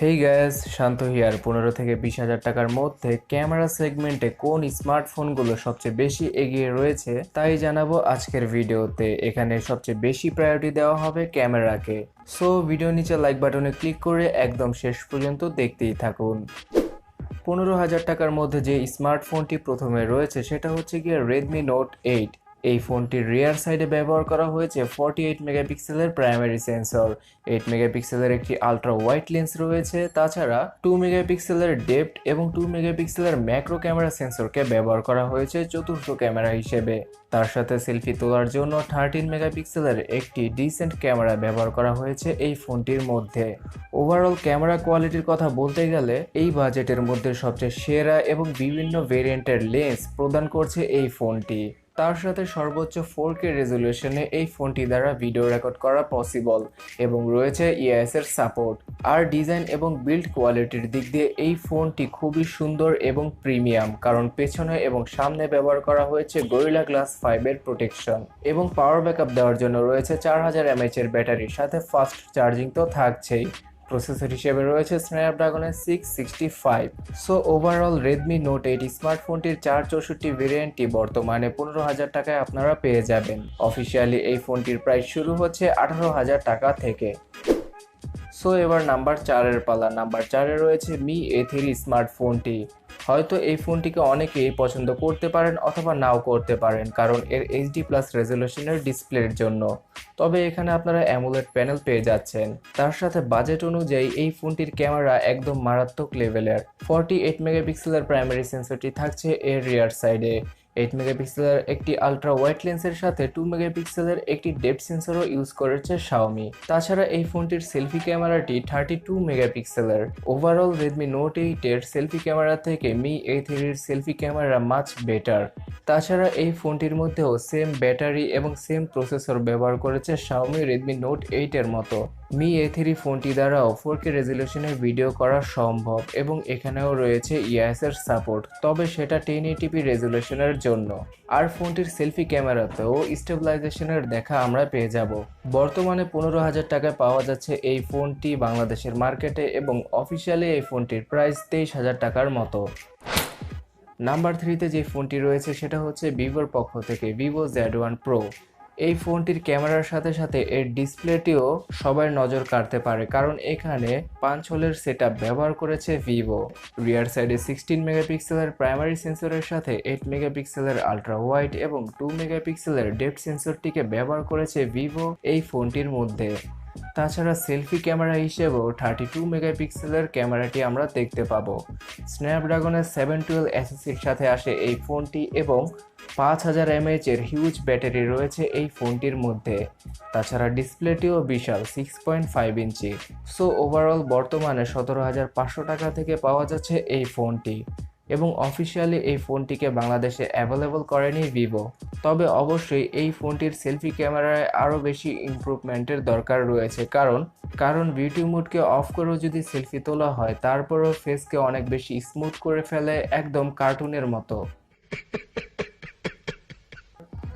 Hey gas, Shanto here. 15 থেকে 20 হাজার টাকার মধ্যে ক্যামেরা সেগমেন্টে কোন স্মার্টফোনগুলো সবচেয়ে বেশি এগিয়ে রয়েছে তাই জানাবো আজকের ভিডিওতে। এখানে সবচেয়ে বেশি প্রায়োরিটি দেওয়া হবে ক্যামেরাকে। সো ভিডিও নিচে লাইক বাটনে ক্লিক করে একদম শেষ পর্যন্ত দেখতেই থাকুন। 15 হাজার টাকার মধ্যে যে স্মার্টফোনটি প্রথমে রয়েছে সেটা হচ্ছে গিয়ে রেডমি নোট 8। এই ফোনটির রিয়ার সাইডে ব্যবহার করা হয়েছে 48 মেগাপিক্সেলের প্রাইমারি সেন্সর, 8 মেগাপিক্সেলের একটি আলট্রা ওয়াইড লেন্স রয়েছে, তাছাড়া 2 মেগাপিক্সেলের ডেপথ এবং 2 মেগাপিক্সেলের ম্যাক্রো ক্যামেরা সেন্সরকে ব্যবহার করা হয়েছে চতুর্থ ক্যামেরা হিসেবে। তার সাথে সেলফি তোলার জন্য 13 মেগাপিক্সেলের একটি ডিসেন্ট ক্যামেরা ব্যবহার করা হয়েছে এই ফোনটির মধ্যে। ওভারঅল ক্যামেরা কোয়ালিটির কথা বলতে গেলে এই বাজেটের মধ্যে সবচেয়ে সেরা এবং বিভিন্ন ভেরিয়েন্টের লেন্স প্রদান করছে এই ফোনটি। তার সাথে সর্বোচ্চ 4K রেজলিউশনে এই ফোনটি দ্বারা ভিডিও রেকর্ড করা পসিবল এবং রয়েছে ইএস এর সাপোর্ট। আর ডিজাইন এবং বিল্ড কোয়ালিটির দিক দিয়ে এই ফোনটি খুবই সুন্দর এবং প্রিমিয়াম, কারণ পেছনে এবং সামনে ব্যবহার করা হয়েছে গরিলা গ্লাস 5 এর প্রোটেকশন এবং পাওয়ার ব্যাকআপ দেওয়ার জন্য রয়েছে 4000 mAh এর ব্যাটারির সাথে ফাস্ট চার্জিং তো থাকছেই। প্রসেসর হিসেবে রয়েছে স্ন্যাপড্রাগনের 665। সো ওভারঅল রেডমি নোট 8 স্মার্টফোনটির 464 ভেরিয়েন্টটি বর্তমানে 15 হাজার টাকায় আপনারা পেয়ে যাবেন। অফিসিয়ালি এই ফোনটির প্রাইস শুরু হচ্ছে 18 হাজার টাকা থেকে। সো এবার নাম্বার 4-এর পালা। নাম্বার 4-এ রয়েছে মি A3 স্মার্টফোনটি। হয়তো এই ফোনটিকে অনেকেই পছন্দ করতে পারেন অথবা নাও করতে পারেন, কারণ এর HD+ রেজলিউশনের ডিসপ্লের জন্য। তবে এখানে আপনারা অ্যামোলেড প্যানেল পেয়ে যাচ্ছেন। তার সাথে বাজেট অনুযায়ী এই ফোনটির ক্যামেরা একদম মারাত্মক লেভেলের। 48 মেগাপিক্সেলের প্রাইমারি সেন্সরটি থাকছে এর রিয়ার সাইডে। 8 মেগাপিক্সেলের একটি আলট্রা ওয়াইড লেন্সের সাথে 2 মেগাপিক্সেলের একটি ডেপথ সেন্সরও ইউজ করেছে Xiaomi। তাছাড়া এই ফোনটির সেলফি ক্যামেরাটি 32 মেগাপিক্সেলের। ওভারঅল রেডমি নোট 8 এর সেলফি ক্যামেরা থেকে মি A3 এর সেলফি ক্যামেরা মাচ বেটার। তাছাড়া এই ফোনটির মধ্যেও সেম ব্যাটারি এবং সেম প্রসেসর ব্যবহার করেছে Xiaomi Redmi Note 8 এর মতো। মি A3 ফোনটি দ্বারাও 4K রেজলিউশনে ভিডিও করা সম্ভব এবং এখানেও রয়েছে ইএস এর সাপোর্ট, তবে সেটা 1080p রেজলিউশনের জন্য। আর ফোনটির সেলফি ক্যামেরাতেও স্টেবিলাইজেশনের দেখা আমরা পেয়ে যাব। বর্তমানে 15 হাজার টাকায় পাওয়া যাচ্ছে এই ফোনটি বাংলাদেশের মার্কেটে এবং অফিসিয়ালি এই ফোনটির প্রাইস 23 হাজার টাকার মতো। নাম্বার 3-তে যে ফোনটি রয়েছে সেটা হচ্ছে ভিভোর পক্ষ থেকে ভিভো Z1 Pro। এই ফোনটির ক্যামেরার সাথে সাথে এর ডিসপ্লেটিও সবার নজর কাড়তে পারে, কারণ এখানে 5 হোলের সেটআপ ব্যবহার করেছে ভিভো। রিয়ার সাইডে 16 মেগাপিক্সেলের প্রাইমারি সেন্সরের সাথে 8 মেগাপিক্সেলের আলট্রা ওয়াইড এবং 2 মেগাপিক্সেলের ডেপথ সেন্সরটিকে ব্যবহার করেছে ভিভো এই ফোনটির মধ্যে। তাছাড়া সেলফি ক্যামেরা হিসেবেও 32 মেগাপিক্সেলের ক্যামেরাটি আমরা দেখতে পাবো। স্ন্যাপড্রাগনের 712 SoCর সাথে আসে এই ফোনটি এবং 5000 mAh এর হিউজ ব্যাটারি রয়েছে এই ফোনটির মধ্যে। তাছাড়া ডিসপ্লেটিও বিশাল 6.5 ইঞ্চি। সো ওভারঅল বর্তমানে 17,500 টাকা থেকে পাওয়া যাচ্ছে এই ফোনটি এবং অফিসিয়ালি এই ফোনটিকে বাংলাদেশে অ্যাভেলেবল করেনি ভিভো। তবে অবশ্যই এই ফোনটির সেলফি ক্যামেরায় আরও বেশি ইমপ্রুভমেন্টের দরকার রয়েছে, কারণ বিউটি মোডকে অফ করেও যদি সেলফি তোলা হয় তারপরেও ফেসকে অনেক বেশি স্মুথ করে ফেলে, একদম কার্টুনের মতো।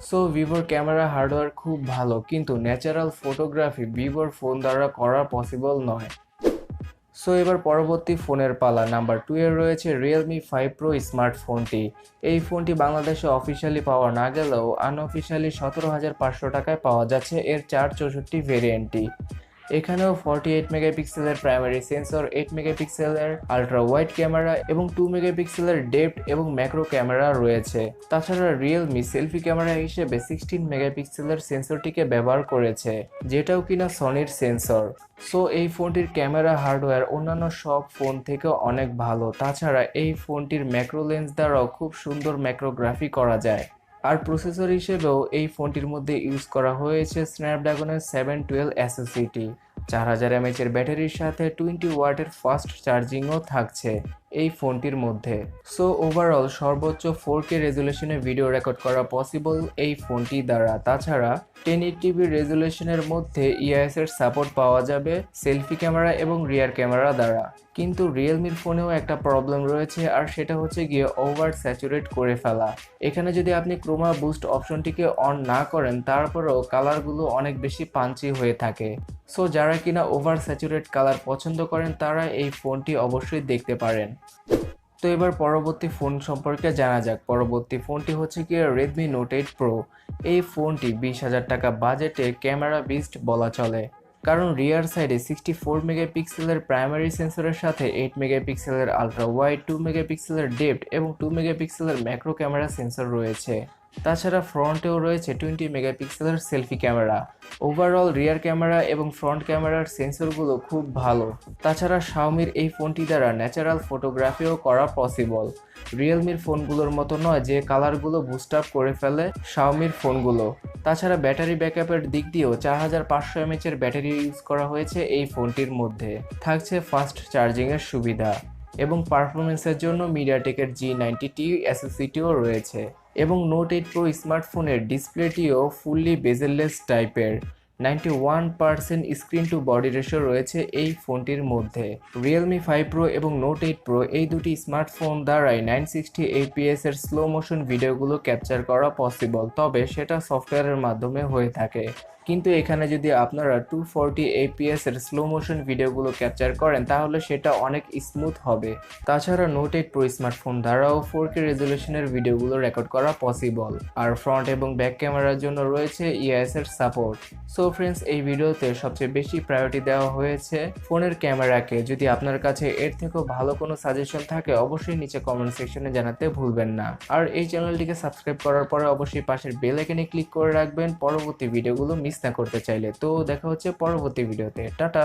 সো ভিভোর ক্যামেরা হার্ডওয়্যার খুব ভালো, কিন্তু ন্যাচারাল ফটোগ্রাফি ভিভোর ফোন দ্বারা করা পসিবল নয়। সো এবার পরবর্তী ফোনের পালা। নাম্বার 2-এ রয়েছে Realme 5 Pro স্মার্টফোনটি। এই ফোনটি বাংলাদেশে অফিসিয়ালি পাওয়া না গেলেও আনঅফিসিয়ালি 17,500 টাকায় পাওয়া যাচ্ছে এর 464 ভেরিয়েন্টটি। এখানেও 48 মেগাপিক্সেলের প্রাইমারি সেন্সর, 8 মেগাপিক্সেলের আলট্রা ওয়াইড ক্যামেরা এবং 2 মেগাপিক্সেলের ডেপথ এবং ম্যাক্রো ক্যামেরা রয়েছে। তাছাড়া রিয়েলমি সেলফি ক্যামেরা হিসেবে 16 মেগাপিক্সেলের সেন্সরটিকে ব্যবহার করেছে, যেটাও কিনা সনির সেন্সর। সো এই ফোনটির ক্যামেরা হার্ডওয়্যার অন্যান্য সব ফোন থেকে অনেক ভালো। তাছাড়া এই ফোনটির ম্যাক্রো লেন্স দ্বারাও খুব সুন্দর ম্যাক্রোগ্রাফি করা যায়। আর প্রসেসর হিসেবেও এই ফোনটির মধ্যে ইউজ করা হয়েছে স্ন্যাপড্রাগনের 712 SoCটি। 4000 mAh এর ব্যাটারির সাথে 20 ওয়াটের ফাস্ট চার্জিংও থাকছে। এই ফোনটির মধ্যে। সো ওভারঅল সর্বোচ্চ 4K রেজুলেশনে ভিডিও রেকর্ড করা পসিবল এই ফোনটি দ্বারা। তাছাড়া 1080p রেজুলেশনের মধ্যে ইআইএস এর সাপোর্ট পাওয়া যাবে সেলফি ক্যামেরা এবং রিয়ার ক্যামেরা দ্বারা। কিন্তু রিয়েলমির ফোনেও একটা প্রবলেম রয়েছে, আর সেটা হচ্ছে গিয়ে ওভার স্যাচুরেট করে ফেলা। এখানে যদি আপনি ক্রোমা বুস্ট অপশনটিকে অন না করেন, তারপরেও কালারগুলো অনেক বেশি পাঞ্চি হয়ে থাকে। সো যারা কিনা ওভার স্যাচুরেট কালার পছন্দ করেন তারা এই ফোনটি অবশ্যই দেখতে পারেন। তো এবার পরবর্তী ফোন সম্পর্কে জানা যাক। পরবর্তী ফোনটি হচ্ছে কি Redmi Note 8 Pro। এই ফোনটি 20,000 টাকা বাজেটে ক্যামেরা বিস্ট বলা চলে, কারণ রিয়ার সাইডে 64 মেগাপিক্সেলের প্রাইমারি সেন্সরের সাথে 8 মেগাপিক্সেলের আলট্রা ওয়াইড, 2 মেগাপিক্সেলের ডেপথ এবং 2 মেগাপিক্সেলের ম্যাক্রো ক্যামেরা সেন্সর রয়েছে। তাছাড়া ফ্রন্টেও রয়েছে 20 মেগাপিক্সেলের selfie camera. Overall rear camera এবং ফ্রন্ট ক্যামেরার সেন্সরগুলো খুব ভালো। তাছাড়া শাওমির এই ফোনটি দ্বারা ন্যাচারাল ফটোগ্রাফিও করা পসিবল। রিয়েলমির ফোনগুলোর মতো নয় যে কালারগুলো বুস্ট আপ করে ফেলে শাওমির ফোনগুলো। তাছাড়া ব্যাটারি ব্যাকআপের দিক দিয়েও 4500 mAh এর ব্যাটারি ইউজ করা হয়েছে এই ফোনটির মধ্যে। থাকছে ফাস্ট চার্জিংয়ের সুবিধা এবং পারফরমেন্সের জন্য মিডিয়াটেকের G90T SoCটিও রয়েছে। এবং নোট 8 প্রো স্মার্টফোনের ডিসপ্লেটিও ফুললি বেজেললেস টাইপের। 91% স্ক্রিন টু বডি রেশিও রয়েছে এই ফোনটির মধ্যে। রিয়েলমি 5 প্রো এবং নোট 8 প্রো এই দুটি স্মার্টফোন দ্বারাই 960 fps এর স্লো মোশন ভিডিওগুলো ক্যাপচার করা পসিবল, তবে সেটা সফটওয়্যারের মাধ্যমে হয়ে থাকে। কিন্তু এখানে যদি আপনারা 240 fps এর স্লো মোশন ভিডিওগুলো ক্যাপচার করেন তাহলে সেটা অনেক স্মুথ হবে। তাছাড়া নোট 8 প্রো স্মার্টফোন দ্বারাও 4K রেজুলেশনের ভিডিওগুলো রেকর্ড করা পসিবল, আর ফ্রন্ট এবং ব্যাক ক্যামেরার জন্য রয়েছে ইআইএস এর সাপোর্ট। সো ফ্রেন্ডস, এই ভিডিওতে সবচেয়ে বেশি প্রায়োরিটি দেওয়া হয়েছে ফোনের ক্যামেরাকে। যদি আপনার কাছে এর থেকেও ভালো কোনো সাজেশন থাকে অবশ্যই নিচে কমেন্ট সেকশনে জানাতে ভুলবেন না। আর এই চ্যানেলটিকে সাবস্ক্রাইব করার পরে অবশ্যই পাশের বেল আইকনে ক্লিক করে রাখবেন পরবর্তী ভিডিওগুলো মিস না করতে চাইলে। তো দেখা হচ্ছে পরবর্তী ভিডিওতে। টাটা।